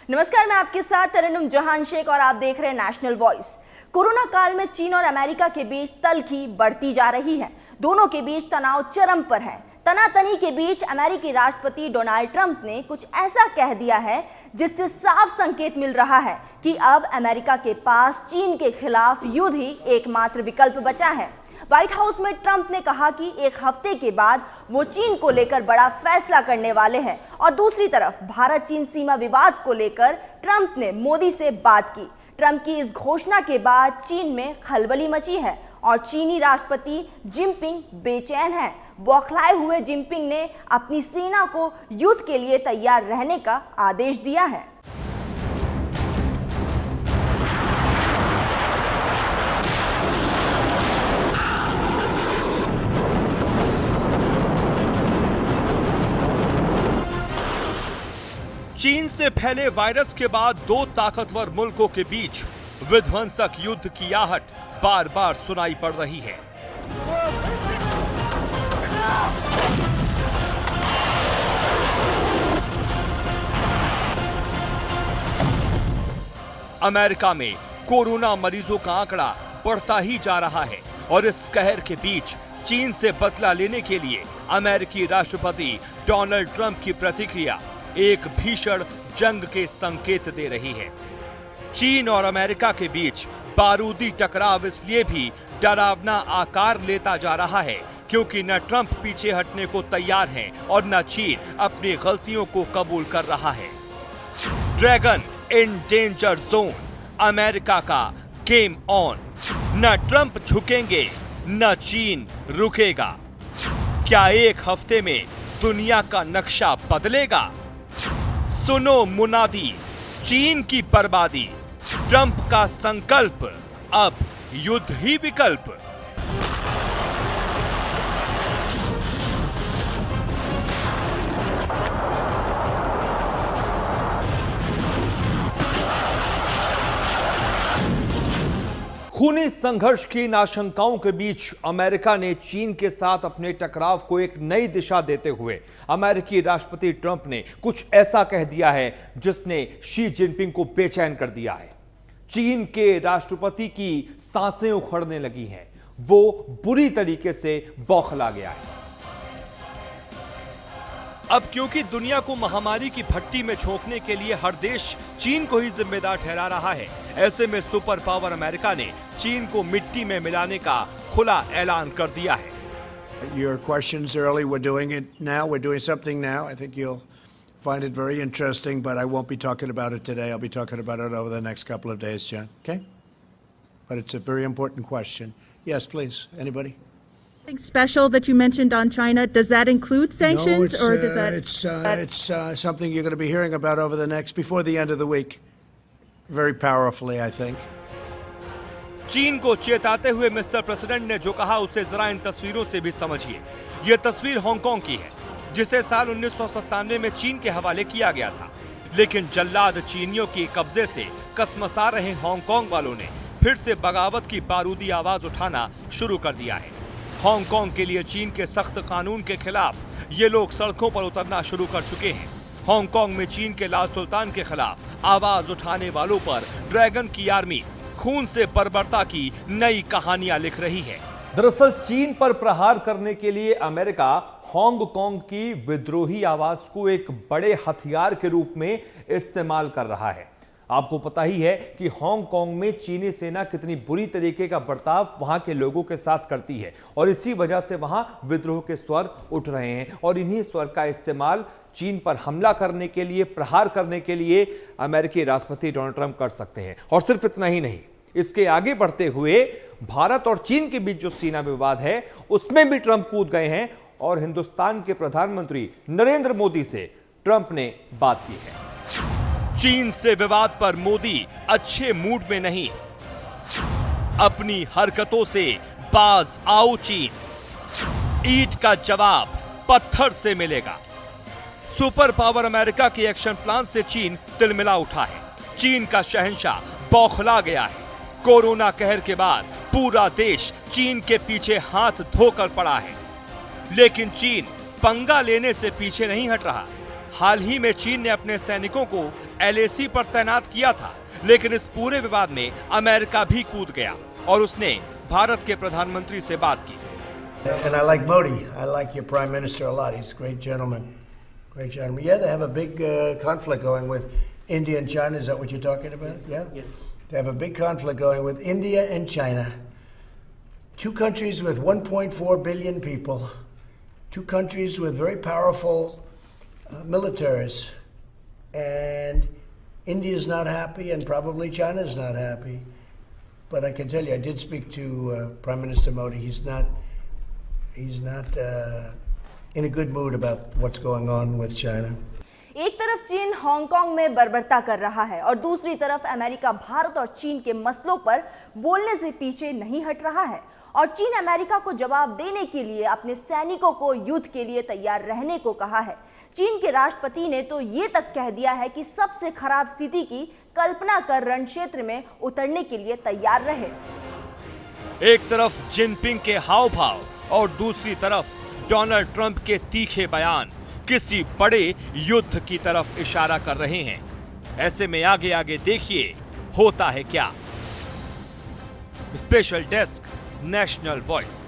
नमस्कार, मैं आपके साथ तरन्नुम जहान शेख और आप देख रहे हैं नेशनल वॉइस। कोरोना काल में चीन और अमेरिका के बीच तल्खी बढ़ती जा रही है। दोनों के बीच तनाव चरम पर है। तनातनी के बीच अमेरिकी राष्ट्रपति डोनाल्ड ट्रंप ने कुछ ऐसा कह दिया है जिससे साफ संकेत मिल रहा है कि अब अमेरिका के पास चीन के खिलाफ युद्ध ही एकमात्र विकल्प बचा है। व्हाइट हाउस में ट्रंप ने कहा कि एक हफ्ते के बाद वो चीन को लेकर बड़ा फैसला करने वाले हैं और दूसरी तरफ भारत चीन सीमा विवाद को लेकर ट्रंप ने मोदी से बात की। ट्रंप की इस घोषणा के बाद चीन में खलबली मची है और चीनी राष्ट्रपति जिनपिंग बेचैन हैं। बौखलाए हुए जिनपिंग ने अपनी सेना को युद्ध के लिए तैयार रहने का आदेश दिया है। चीन से फैले वायरस के बाद दो ताकतवर मुल्कों के बीच विध्वंसक युद्ध की आहट बार बार सुनाई पड़ रही है। अमेरिका में कोरोना मरीजों का आंकड़ा बढ़ता ही जा रहा है और इस कहर के बीच चीन से बदला लेने के लिए अमेरिकी राष्ट्रपति डोनाल्ड ट्रंप की प्रतिक्रिया एक भीषण जंग के संकेत दे रही है। चीन और अमेरिका के बीच बारूदी टकराव इसलिए भी डरावना आकार लेता जा रहा है क्योंकि न ट्रंप पीछे हटने को तैयार हैं और न चीन अपनी गलतियों को कबूल कर रहा है। Dragon in danger zone, America का गेम ऑन। न ट्रंप झुकेंगे न चीन रुकेगा। क्या एक हफ्ते में दुनिया का नक्शा बदलेगा? सुनो मुनादी, चीन की बर्बादी, ट्रंप का संकल्प, अब युद्ध ही विकल्प। खूनी संघर्ष की इन आशंकाओं के बीच अमेरिका ने चीन के साथ अपने टकराव को एक नई दिशा देते हुए अमेरिकी राष्ट्रपति ट्रंप ने कुछ ऐसा कह दिया है जिसने शी जिनपिंग को बेचैन कर दिया है। चीन के राष्ट्रपति की सांसें उखड़ने लगी हैं। वो बुरी तरीके से बौखला गया है। अब क्योंकि दुनिया को महामारी की भट्टी में झोंकने के लिए हर देश चीन को ही जिम्मेदार ठहरा रहा है, ऐसे में सुपर पावर अमेरिका ने चीन को मिट्टी में मिलाने का खुला ऐलान कर दिया है। Your questions early, we're doing it now. We're doing something now. I think you'll find it very interesting, but I won't be talking about it today. I'll be talking about it over the next couple of days, John. Okay? But it's a very important question. Yes, please. Anybody? Something special that you mentioned on China, does that include sanctions? No, or does that it's something you're going to be hearing about over the next, before the end of the week, very powerfully, I think. चीन को चेताते हुए mister president ने जो कहा उसे जरा इन तस्वीरों से भी समझिए। यह तस्वीर हांगकांग की है जिसे साल 1997 में चीन के हवाले किया गया था, लेकिन जल्लाद चीनियों के कब्जे से कसमसा रहे हांगकांग वालों ने फिर से बगावत की बारूदी आवाज उठाना शुरू कर दिया है। हांगकांग के लिए चीन के सख्त कानून के खिलाफ ये लोग सड़कों पर उतरना शुरू कर चुके हैं। हांगकांग में चीन के लाल सुल्तान के खिलाफ आवाज उठाने वालों पर ड्रैगन की आर्मी खून से बर्बरता की नई कहानियां लिख रही है। दरअसल चीन पर प्रहार करने के लिए अमेरिका हांगकांग की विद्रोही आवाज को एक बड़े हथियार के रूप में इस्तेमाल कर रहा है। आपको पता ही है कि हांगकांग में चीनी सेना कितनी बुरी तरीके का बर्ताव वहां के लोगों के साथ करती है और इसी वजह से वहां विद्रोह के स्वर उठ रहे हैं और इन्हीं स्वर का इस्तेमाल चीन पर हमला करने के लिए, प्रहार करने के लिए अमेरिकी राष्ट्रपति डोनाल्ड ट्रंप कर सकते हैं। और सिर्फ इतना ही नहीं, इसके आगे बढ़ते हुए भारत और चीन के बीच जो सीमा विवाद है उसमें भी ट्रंप कूद गए हैं और हिंदुस्तान के प्रधानमंत्री नरेंद्र मोदी से ट्रंप ने बात की है। चीन से विवाद पर मोदी अच्छे मूड में नहीं, अपनी हरकतों से बाज आओ चीन, ईंट का जवाब पत्थर से मिलेगा। सुपर पावर अमेरिका के एक्शन प्लान से चीन तिलमिला उठा है। चीन का शहंशाह बौखला गया है। कोरोना कहर के बाद पूरा देश चीन के पीछे हाथ धोकर पड़ा है, लेकिन चीन पंगा लेने से पीछे नहीं हट रहा। हाल ही में चीन ने अपने सैनिकों को LAC पर तैनात किया था, लेकिन इस पूरे विवाद में अमेरिका भी कूद गया और उसने भारत के प्रधानमंत्री से बात की। And I like Modi. I like your prime minister a lot. He's a great gentleman. Great gentleman. Yeah, they have a big conflict going with India and China. Is that what you're talking about? Yeah? Yes. They have a big conflict going with India and China. Two countries with 1.4 billion people. Two countries with very powerful militaries. And India's not happy and probably China's not happy. But I can tell you, I did speak to Prime Minister Modi. He's not in a good mood about what's going on with China. एक तरफ चीन Hong Kong में बर्बरता कर रहा है और दूसरी तरफ अमेरिका भारत और चीन के मसलों पर बोलने से पीछे नहीं हट रहा है और चीन अमेरिका को जवाब देने के लिए अपने सैनिकों को युद्ध के लिए तैयार रहने को कहा है। चीन के राष्ट्रपति ने तो ये तक कह दिया है कि सबसे खराब स्थिति की कल्पना कर रण क्षेत्र में उतरने के लिए तैयार रहे। एक तरफ जिनपिंग के हाव भाव और दूसरी तरफ डोनाल्ड ट्रंप के तीखे बयान किसी बड़े युद्ध की तरफ इशारा कर रहे हैं। ऐसे में आगे आगे देखिए होता है क्या। Special desk, national voice.